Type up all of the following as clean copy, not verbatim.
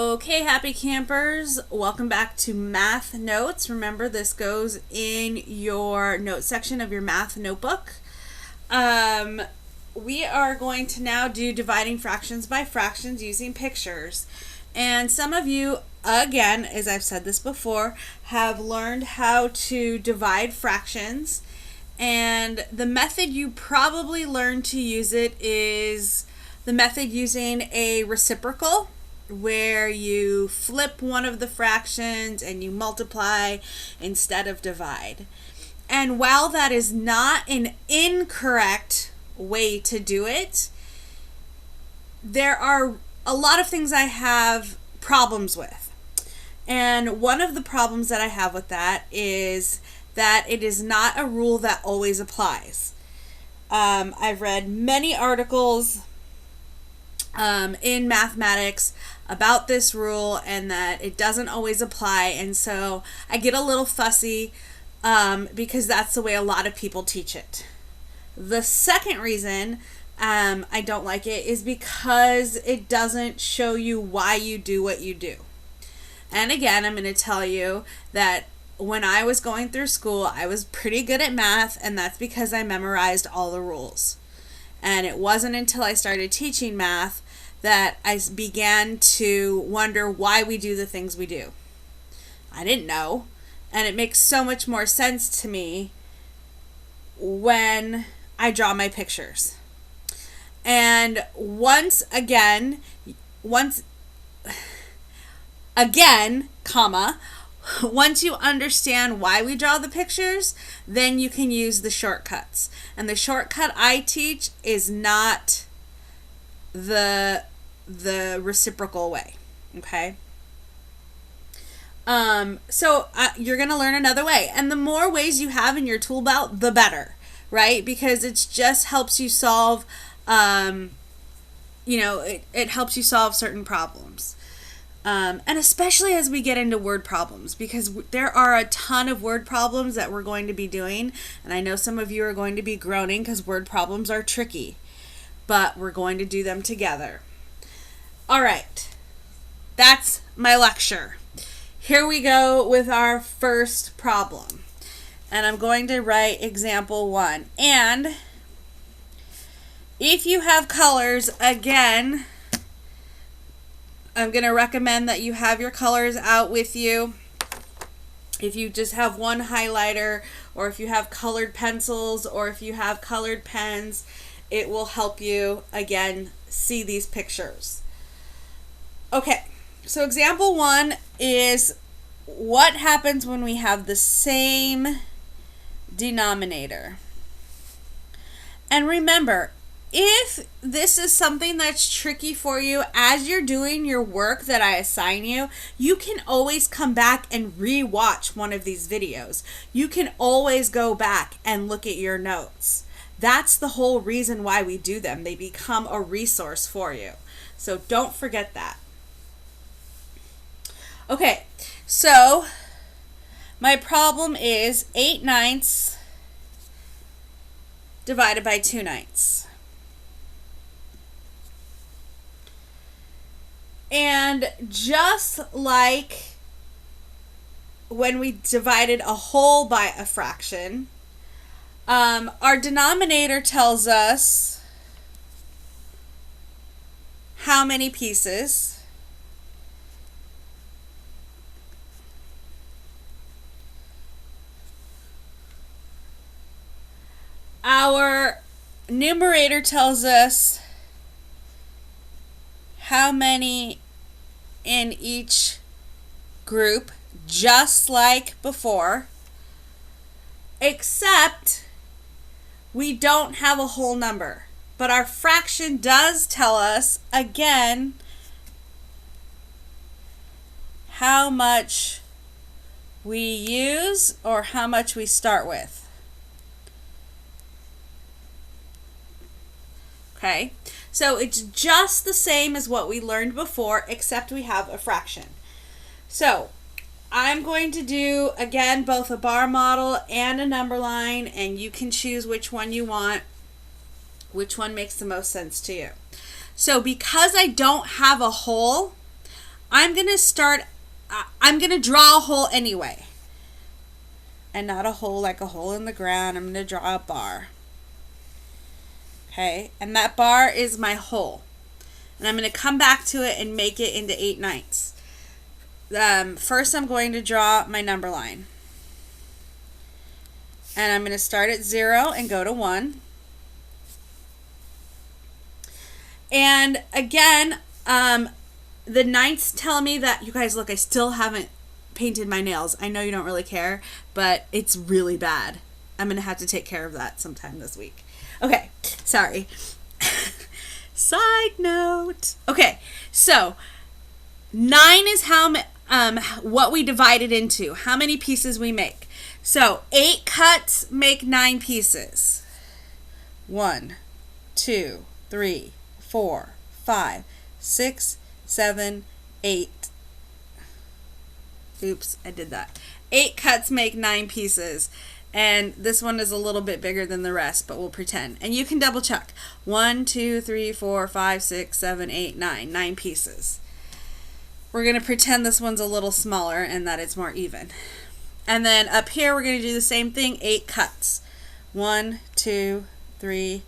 Okay, happy campers, welcome back to Math Notes. Remember, this goes in your note section of your math notebook. We are going to now do dividing fractions by fractions using pictures. And some of you, again, as I've said this before, have learned how to divide fractions. And the method you probably learned to use it is the method using a reciprocal, where you flip one of the fractions and you multiply instead of divide. And while that is not an incorrect way to do it, there are a lot of things I have problems with. And one of the problems that I have with that is that it is not a rule that always applies. I've read many articles in mathematics about this rule and that it doesn't always apply, and so I get a little fussy because that's the way a lot of people teach it. The second reason I don't like it is because it doesn't show you why you do what you do. And again, I'm going to tell you that when I was going through school, I was pretty good at math, and that's because I memorized all the rules. And it wasn't until I started teaching math that I began to wonder why we do the things we do. I didn't know, and it makes so much more sense to me when I draw my pictures. And once again, comma, once you understand why we draw the pictures, then you can use the shortcuts. And the shortcut I teach is not the reciprocal way, okay? So you're going to learn another way. And the more ways you have in your tool belt, the better, right? Because it just helps you solve, it helps you solve certain problems. And especially as we get into word problems, because there are a ton of word problems that we're going to be doing. And I know some of you are going to be groaning because word problems are tricky, but we're going to do them together. All right, that's my lecture. Here we go with our first problem. And I'm going to write example 1. And if you have colors, again, I'm going to recommend that you have your colors out with you. If you just have one highlighter, or if you have colored pencils, or if you have colored pens, it will help you, again, see these pictures. Okay, so example 1 is what happens when we have the same denominator. And remember, if this is something that's tricky for you as you're doing your work that I assign you, you can always come back and re-watch one of these videos. You can always go back and look at your notes. That's the whole reason why we do them. They become a resource for you. So don't forget that. Okay, so my problem is 8/9 divided by 2/9. And just like when we divided a whole by a fraction, our denominator tells us how many pieces. Our numerator tells us how many in each group, just like before, except we don't have a whole number. But our fraction does tell us, again, how much we use or how much we start with. Okay, so it's just the same as what we learned before, except we have a fraction. So I'm going to do, again, both a bar model and a number line, and you can choose which one you want, which one makes the most sense to you. So because I don't have a whole, I'm going to draw a hole anyway. And not a hole like a hole in the ground. I'm going to draw a bar. Okay, and that bar is my hole. And I'm going to come back to it and make it into 8/9. First, I'm going to draw my number line. And I'm going to start at 0 and go to 1. And again, the ninths tell me that, you guys, look, I still haven't painted my nails. I know you don't really care, but it's really bad. I'm going to have to take care of that sometime this week. Okay, sorry. Side note. Okay, so 9 is what we divide it into, how many pieces we make. So 8 cuts make 9 pieces. 1, 2, 3, 4, 5, 6, 7, 8. Oops, I did that. 8 cuts make 9 pieces. And this one is a little bit bigger than the rest, but we'll pretend. And you can double check. 1, 2, 3, 4, 5, 6, 7, 8, 9. 9 pieces. We're going to pretend this one's a little smaller and that it's more even. And then up here, we're going to do the same thing. 8 cuts. 1, 2, 3,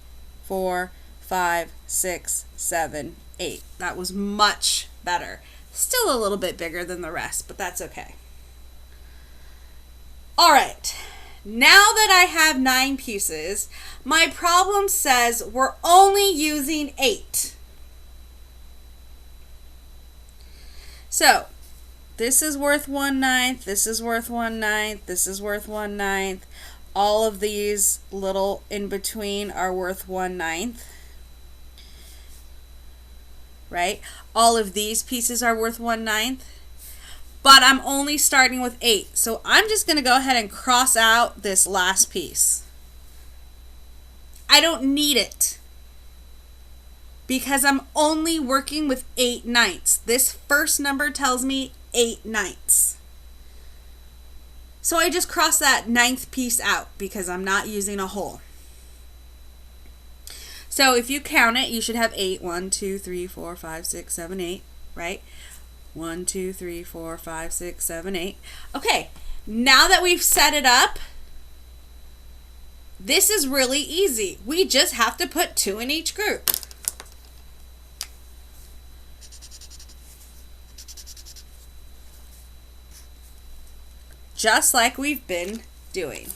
4, 5, 6, 7, 8. That was much better. Still a little bit bigger than the rest, but that's okay. All right. Now that I have 9 pieces, my problem says we're only using 8. So, this is worth 1/9, this is worth 1/9, this is worth 1/9. All of these little in between are worth 1/9. Right? All of these pieces are worth 1/9. But I'm only starting with 8. So I'm just going to go ahead and cross out this last piece. I don't need it, because I'm only working with 8/9. This first number tells me 8/9. So I just cross that 9th piece out because I'm not using a hole. So if you count it, you should have 8. 1, 2, 3, 4, 5, 6, 7, 8, right? 1, 2, 3, 4, 5, 6, 7, 8. Okay, now that we've set it up, this is really easy. We just have to put 2 in each group. Just like we've been doing.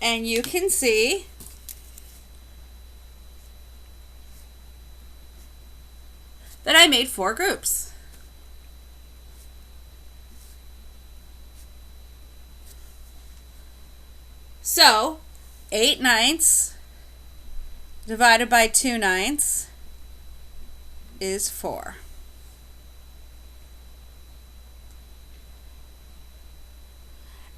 And you can see that I made 4 groups. So 8/9 divided by 2/9 is 4.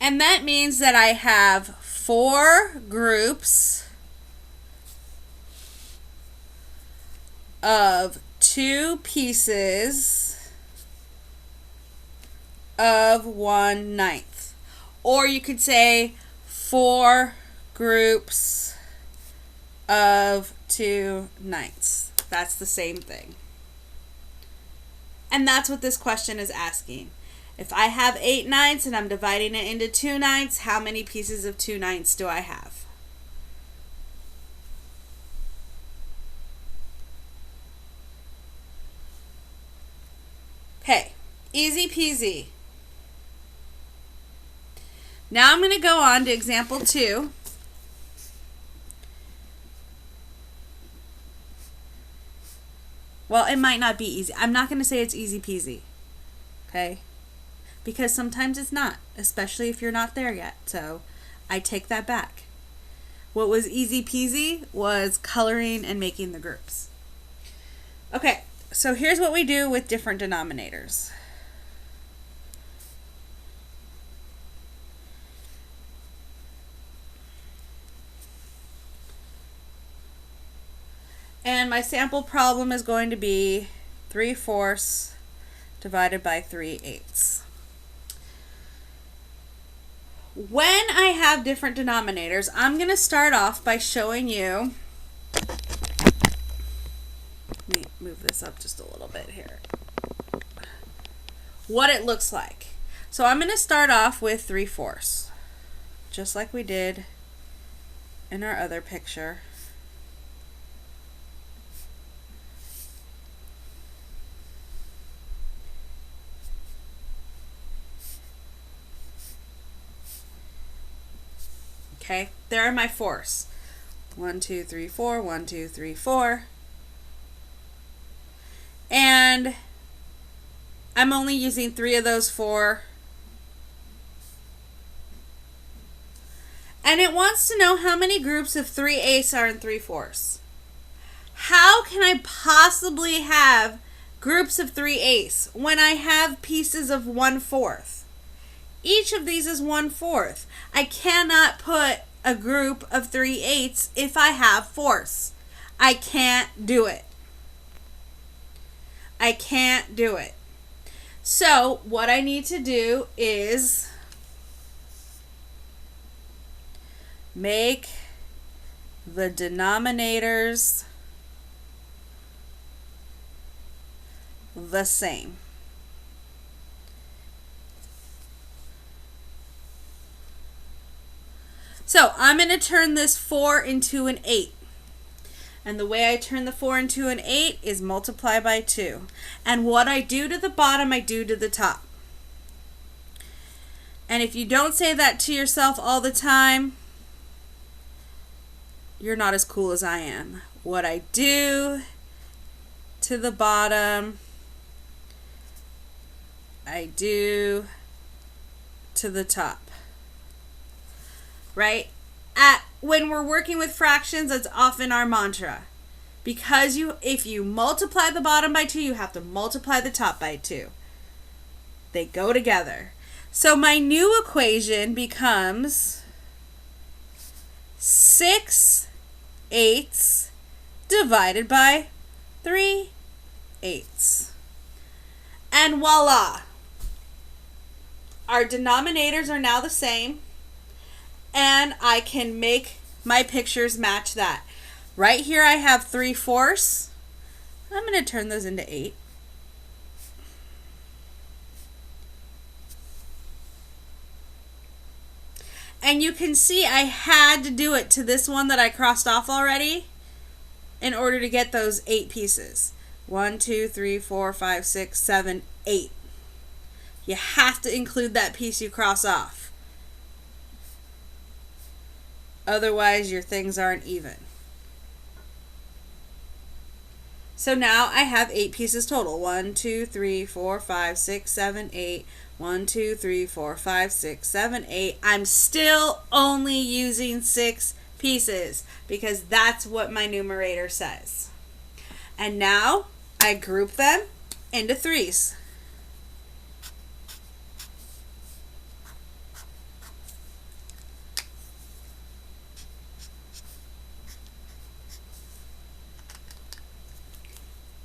And that means that I have 4 groups of 2 pieces of 1/9. Or you could say 4 groups of 2/9. That's the same thing. And that's what this question is asking. If I have 8/9 and I'm dividing it into 2/9, how many pieces of 2/9 do I have? Okay, easy peasy. Now I'm going to go on to example 2. Well, it might not be easy. I'm not going to say it's easy peasy. Okay? Because sometimes it's not, especially if you're not there yet. So I take that back. What was easy peasy was coloring and making the groups. Okay, so here's what we do with different denominators. And my sample problem is going to be 3/4 divided by 3/8. when I have different denominators, I'm going to start off by showing you. Let me move this up just a little bit here. What it looks like. So I'm going to start off with 3/4, just like we did in our other picture. Okay, there are my fours. 1, 2, 3, 4, 1, 2, 3, 4. And I'm only using 3 of those 4. And it wants to know how many groups of 3/8 are in 3/4. How can I possibly have groups of 3/8 when I have pieces of 1/4? Each of these is 1/4. I cannot put a group of 3/8 if I have fourths. I can't do it. I can't do it. So what I need to do is make the denominators the same. So I'm going to turn this 4 into an 8. And the way I turn the 4 into an 8 is multiply by 2. And what I do to the bottom, I do to the top. And if you don't say that to yourself all the time, you're not as cool as I am. What I do to the bottom, I do to the top. Right? When we're working with fractions, that's often our mantra. Because if you multiply the bottom by 2, you have to multiply the top by 2. They go together. So my new equation becomes 6/8 divided by 3/8. And voila! Our denominators are now the same. And I can make my pictures match that. Right here I have 3/4. I'm going to turn those into 8. And you can see I had to do it to this one that I crossed off already in order to get those 8 pieces. 1, 2, 3, 4, 5, 6, 7, 8. You have to include that piece you cross off. Otherwise, your things aren't even. So now I have 8 pieces total. 1, 2, 3, 4, 5, 6, 7, 8. 1, 2, 3, 4, 5, 6, 7, 8. I'm still only using 6 pieces because that's what my numerator says. And now I group them into 3s.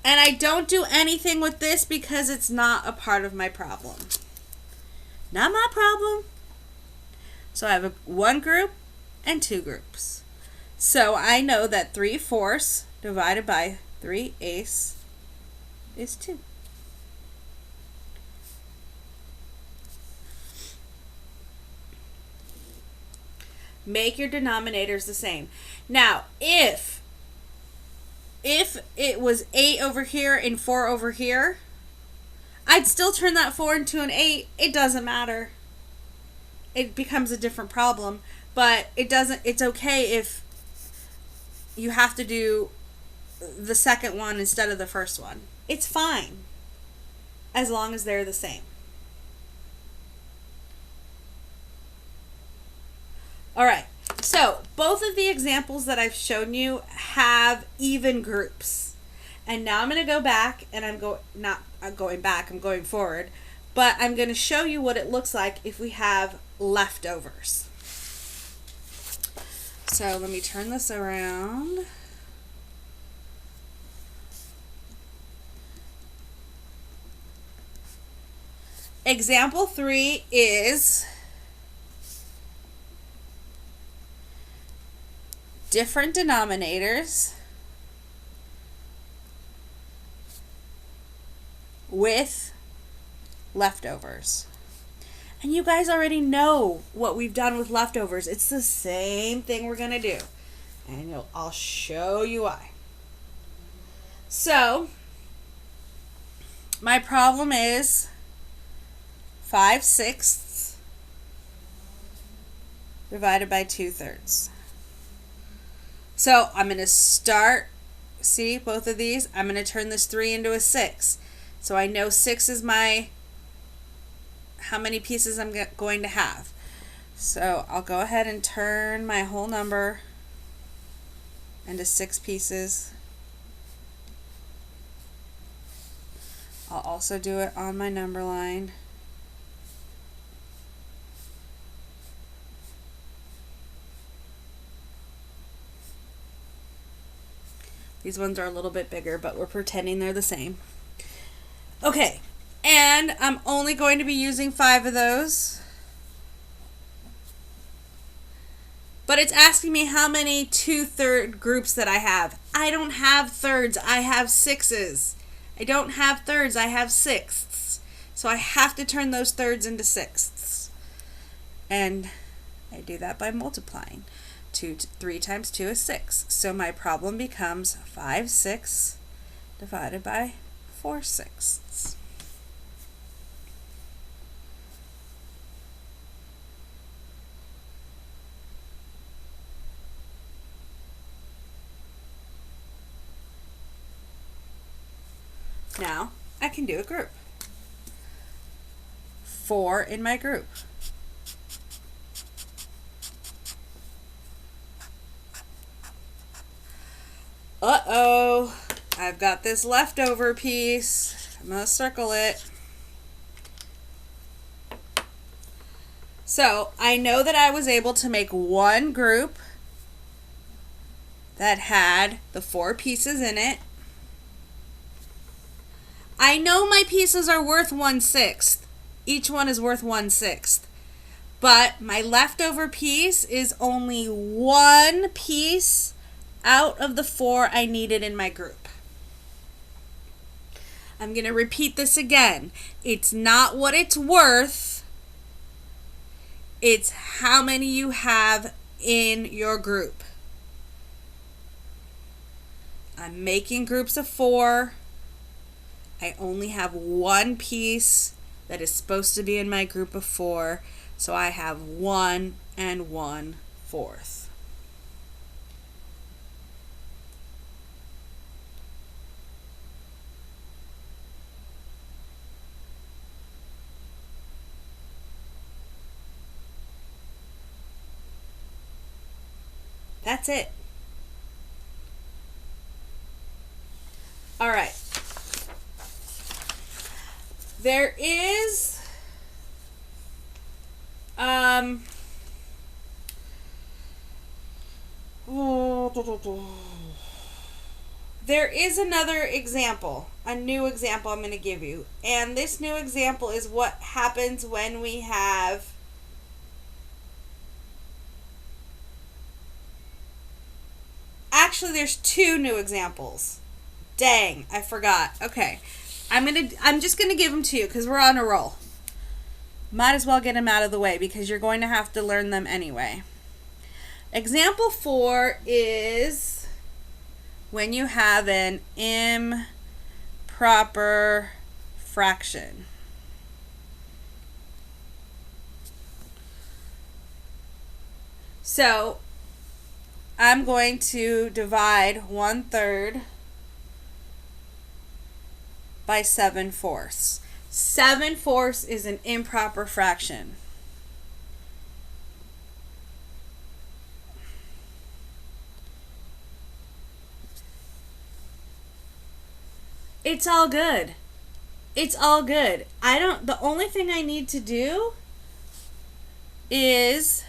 And I don't do anything with this because it's not a part of my problem. Not my problem. So I have 1 group and 2 groups. So I know that 3/4 divided by 3/8 is 2. Make your denominators the same. Now, if it was 8 over here and 4 over here, I'd still turn that 4 into an 8. It doesn't matter. It becomes a different problem, but it's okay if you have to do the second one instead of the first one. It's fine as long as they're the same. All right. So both of the examples that I've shown you have even groups. And now I'm going to go back and I'm going forward, but I'm going to show you what it looks like if we have leftovers. So let me turn this around. Example 3 is different denominators with leftovers. And you guys already know what we've done with leftovers. It's the same thing we're going to do. And I'll show you why. So, my problem is 5/6 divided by 2/3. So, I'm going to start, see both of these? I'm going to turn this 3 into a 6. So, I know 6 is how many pieces I'm going to have. So, I'll go ahead and turn my whole number into 6 pieces. I'll also do it on my number line. These ones are a little bit bigger, but we're pretending they're the same. Okay, and I'm only going to be using 5 of those. But it's asking me how many 2/3 groups that I have. I don't have thirds, I have sixes. I don't have thirds, I have sixths. So I have to turn those thirds into sixths. And I do that by multiplying. 3 times 2 is 6. So my problem becomes 5/6 divided by 4/6. Now I can do a group. 4 in my group. Uh-oh, I've got this leftover piece. I'm going to circle it. So I know that I was able to make one group that had the 4 pieces in it. I know my pieces are worth 1/6. Each one is worth 1/6. But my leftover piece is only one piece out of the 4 I needed in my group. I'm going to repeat this again. It's not what it's worth. It's how many you have in your group. I'm making groups of 4. I only have one piece that is supposed to be in my group of 4, so I have 1 1/4. That's it. All right. There is there is another example, a new example I'm going to give you. And this new example is what happens when we have actually there's 2 new examples. Dang, I forgot. Okay. I'm just going to give them to you because we're on a roll. Might as well get them out of the way because you're going to have to learn them anyway. Example 4 is when you have an improper fraction. So I'm going to divide 1/3 by 7/4. 7/4 is an improper fraction. It's all good. It's all good. The only thing I need to do is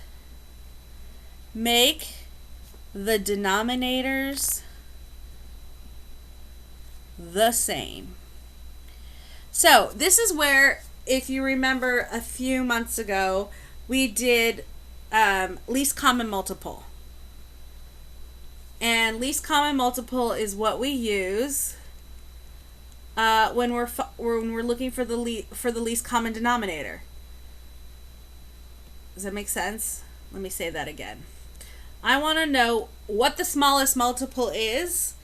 make the denominators the same. So this is where, if you remember a few months ago, we did least common multiple. And least common multiple is what we use when we're looking for the least common denominator. Does that make sense? Let me say that again. I want to know what the smallest multiple is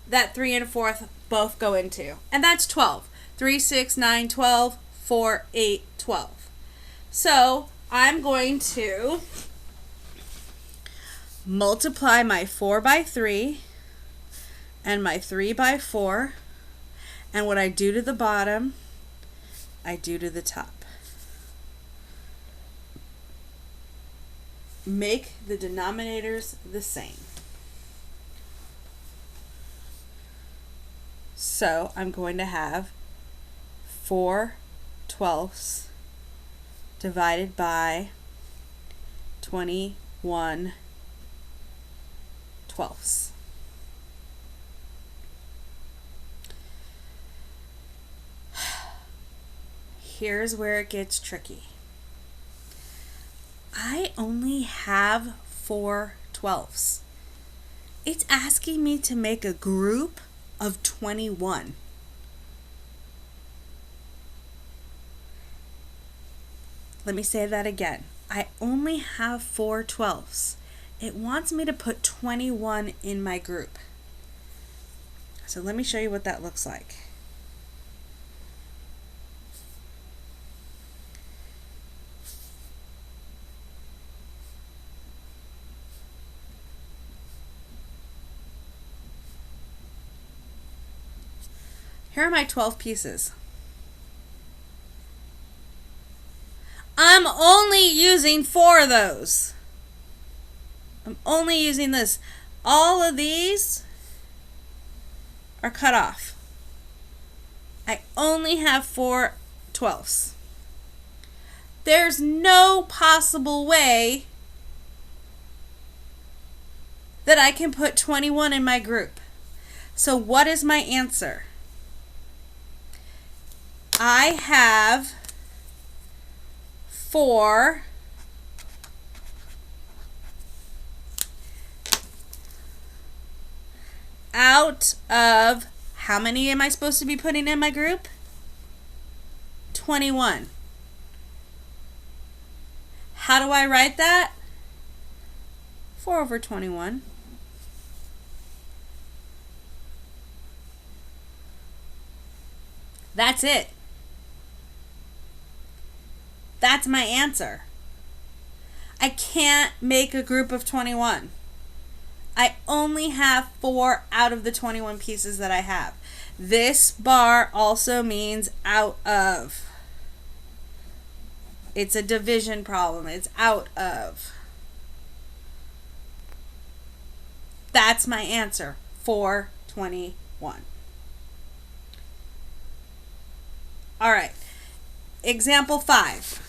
that 3 and 4 both go into. And that's 12. 3, 6, 9, 12, 4, 8, 12. So I'm going to multiply my 4 by 3 and my 3 by 4. And what I do to the bottom, I do to the top. Make the denominators the same. So I'm going to have 4/12 divided by 21/12. Here's where it gets tricky. I only have 4/12. It's asking me to make a group of 21. Let me say that again. I only have 4/12. It wants me to put 21 in my group. So let me show you what that looks like. Here are my 12 pieces. I'm only using 4 of those. I'm only using this. All of these are cut off. I only have 4/12. There's no possible way that I can put 21 in my group. So what is my answer? I have 4 out of, how many am I supposed to be putting in my group? 21. How do I write that? 4/21. That's it. That's my answer. I can't make a group of 21. I only have 4 out of the 21 pieces that I have. This bar also means out of. It's a division problem. It's out of. That's my answer. 4/21. All right. Example 5.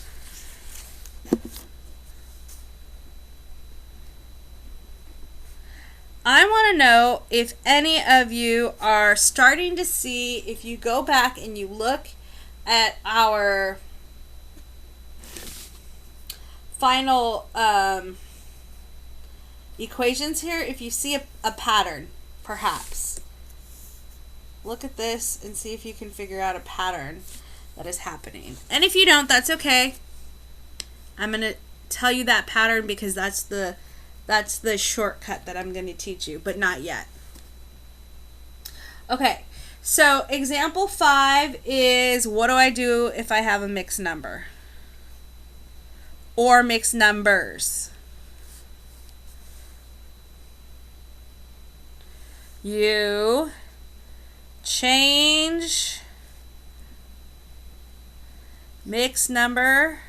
I want to know if any of you are starting to see, if you go back and you look at our final equations here, if you see a pattern, perhaps. Look at this and see if you can figure out a pattern that is happening. And if you don't, that's okay. I'm going to tell you that pattern because that's the shortcut that I'm going to teach you, but not yet. Okay, so example 5 is, what do I do if I have a mixed number? Or mixed numbers? You change mixed number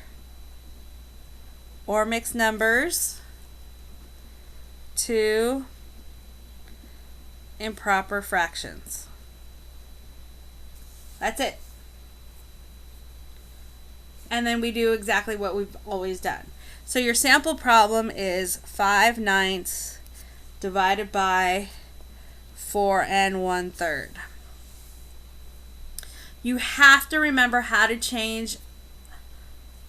or mixed numbers to improper fractions. That's it. And then we do exactly what we've always done. So your sample problem is 5/9 divided by 4 1/3. You have to remember how to change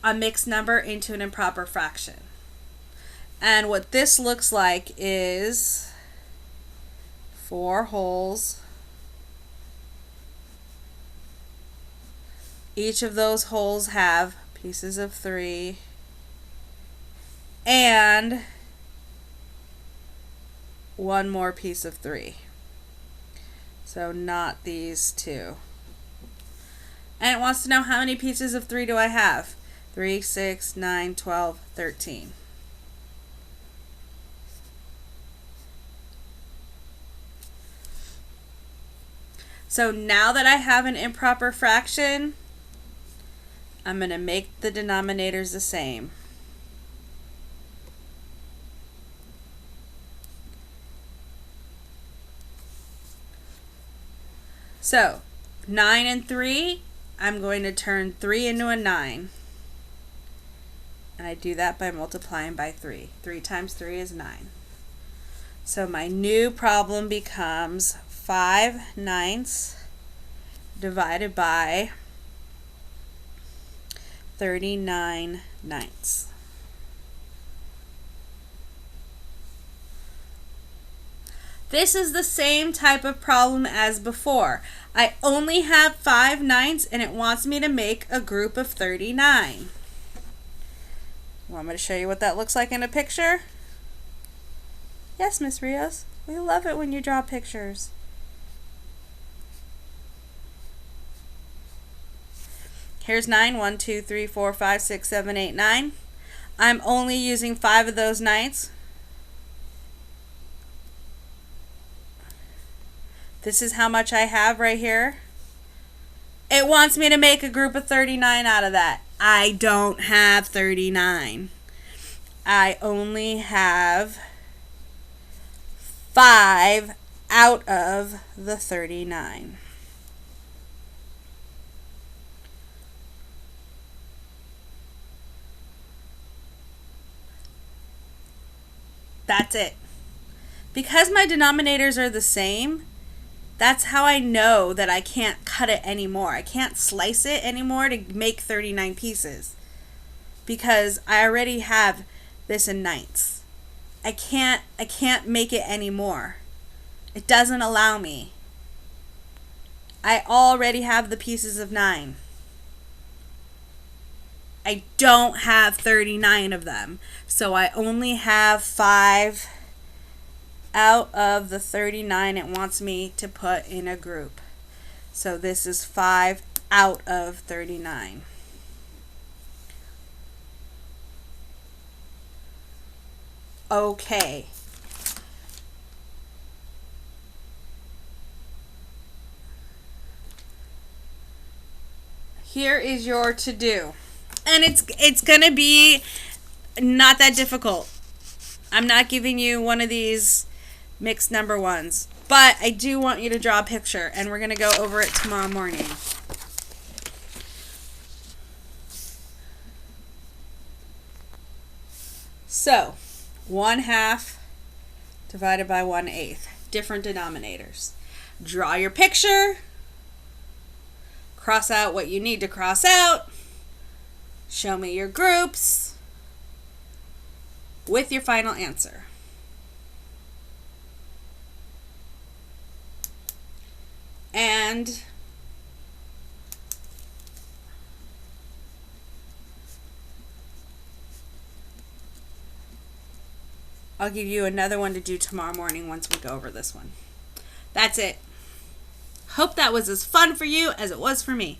a mixed number into an improper fraction. And what this looks like is 4 holes. Each of those holes have pieces of 3 and one more piece of 3. So not these two. And it wants to know how many pieces of 3 do I have? 3, 6, 9, 12, 13. So now that I have an improper fraction, I'm going to make the denominators the same. So 9 and 3, I'm going to turn 3 into a 9. And I do that by multiplying by 3. 3 times 3 is 9. So my new problem becomes 5/9 divided by 39/9. This is the same type of problem as before. I only have 5/9 and it wants me to make a group of 39. You want me to show you what that looks like in a picture? Yes, Miss Rios. We love it when you draw pictures. Here's 9. 1, 2, 3, 4, 5, 6, 7, 8, 9. I'm only using 5 of those 9s. This is how much I have right here. It wants me to make a group of 39 out of that. I don't have 39. I only have 5 out of the 39. That's it. Because my denominators are the same, that's how I know that I can't cut it anymore. I can't slice it anymore to make 39 pieces because I already have this in 9ths. I can't make it anymore. It doesn't allow me. I already have the pieces of 9. I don't have 39 of them. So I only have 5 out of the 39 it wants me to put in a group. So this is 5 out of 39. Okay. Here is your to-do. And it's going to be not that difficult. I'm not giving you one of these mixed number ones, but I do want you to draw a picture, and we're going to go over it tomorrow morning. So 1/2 divided by 1/8, different denominators. Draw your picture, cross out what you need to cross out, show me your groups with your final answer. And I'll give you another one to do tomorrow morning once we go over this one. That's it. Hope that was as fun for you as it was for me.